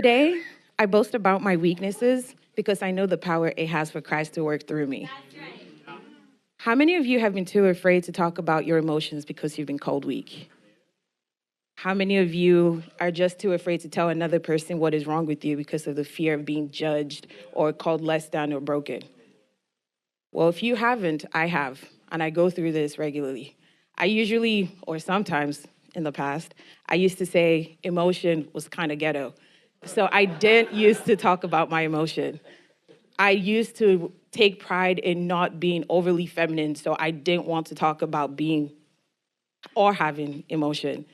Today, I boast about my weaknesses because I know the power it has for Christ to work through me. How many of you have been too afraid to talk about your emotions because you've been called weak? How many of you are just too afraid to tell another person what is wrong with you because of the fear of being judged or called less than or broken? Well, if you haven't, I have, and I go through this regularly. I usually, or sometimes in the past, I used to say emotion was kind of ghetto. So I didn't used to talk about my emotion. I used to take pride in not being overly feminine, so I didn't want to talk about being or having emotion.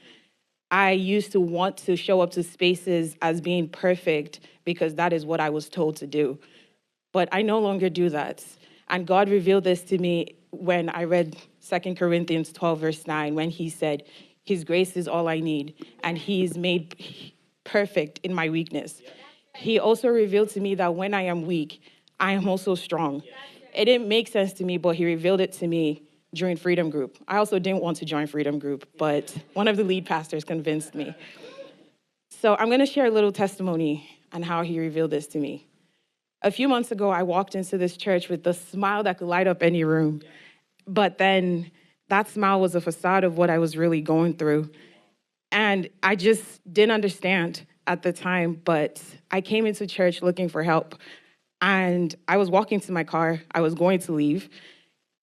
I used to want to show up to spaces as being perfect because that is what I was told to do. But I no longer do that. And God revealed this to me when I read 2 Corinthians 12, verse 9, when he said, his grace is all I need, and he's made perfect in my weakness. He also revealed to me that when I am weak, I am also strong. It didn't make sense to me, but he revealed it to me during Freedom Group. I also didn't want to join Freedom Group, but one of the lead pastors convinced me. So I'm going to share a little testimony on how he revealed this to me. A few months ago, I walked into this church with the smile that could light up any room. But then that smile was a facade of what I was really going through. And I just didn't understand at the time, but I came into church looking for help. And I was walking to my car. I was going to leave.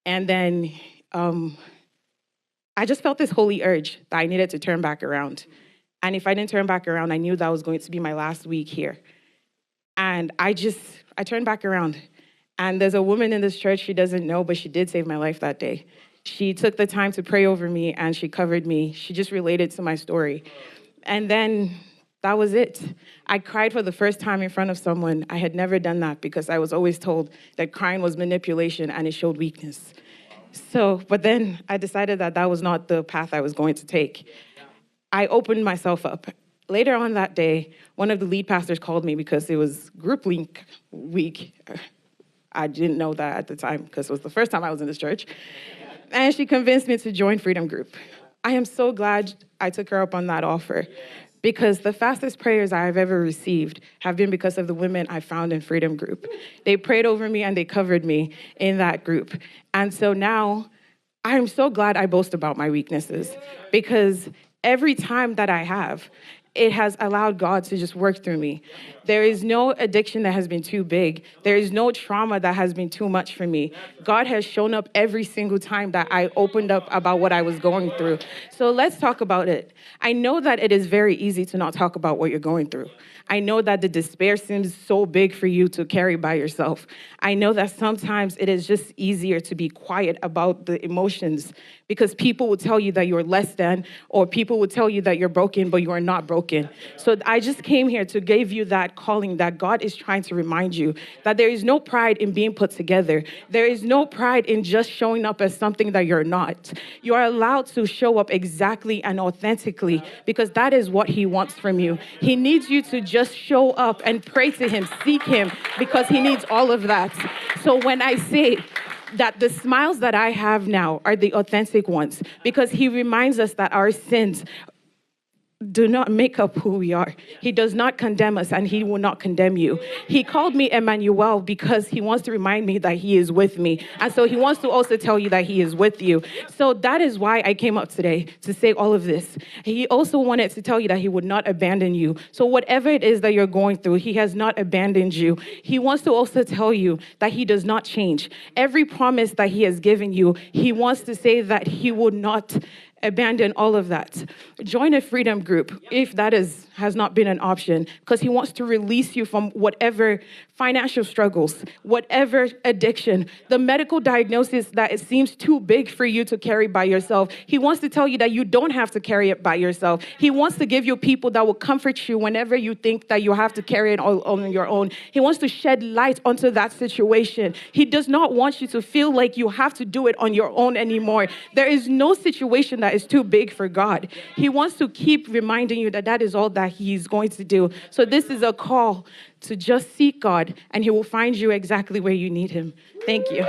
And then I just felt this holy urge that I needed to turn back around. And if I didn't turn back around, I knew that was going to be my last week here. And I turned back around. And there's a woman in this church, she doesn't know, but she did save my life that day. She took the time to pray over me, and she covered me. She just related to my story. And then that was it. I cried for the first time in front of someone. I had never done that because I was always told that crying was manipulation and it showed weakness. But then I decided that that was not the path I was going to take. I opened myself up. Later on that day, one of the lead pastors called me because it was group link week. I didn't know that at the time because it was the first time I was in this church. And she convinced me to join Freedom Group. I am so glad I took her up on that offer because the fastest prayers I have ever received have been because of the women I found in Freedom Group. They prayed over me and they covered me in that group. And so now I'm so glad I boast about my weaknesses because every time that I have, it has allowed God to just work through me. There is no addiction that has been too big. There is no trauma that has been too much for me. God has shown up every single time that I opened up about what I was going through. So let's talk about it. I know that it is very easy to not talk about what you're going through. I know that the despair seems so big for you to carry by yourself. I know that sometimes it is just easier to be quiet about the emotions because people will tell you that you're less than, or people will tell you that you're broken, but you are not broken. So I just came here to give you that calling that God is trying to remind you that there is no pride in being put together. There is no pride in just showing up as something that you're not. You are allowed to show up exactly and authentically because that is what he wants from you. He needs you to just show up and pray to him, seek him, because he needs all of that. So when I say that the smiles that I have now are the authentic ones, because he reminds us that our sins do not make up who we are. He does not condemn us, and he will not condemn you. He called me Emmanuel because he wants to remind me that he is with me. And so he wants to also tell you that he is with you. So that is why I came up today to say all of this. He also wanted to tell you that he would not abandon you. So whatever it is that you're going through, he has not abandoned you. He wants to also tell you that he does not change. Every promise that he has given you, he wants to say that he would not abandon all of that. Join a Freedom Group if that has not been an option, because he wants to release you from whatever financial struggles, whatever addiction, the medical diagnosis that it seems too big for you to carry by yourself. He wants to tell you that you don't have to carry it by yourself. He wants to give you people that will comfort you whenever you think that you have to carry it all on your own. He wants to shed light onto that situation. He does not want you to feel like you have to do it on your own anymore. There is no situation that is too big for God. He wants to keep reminding you that that is all that he's going to do. So this is a call to just seek God, and he will find you exactly where you need him. Thank you.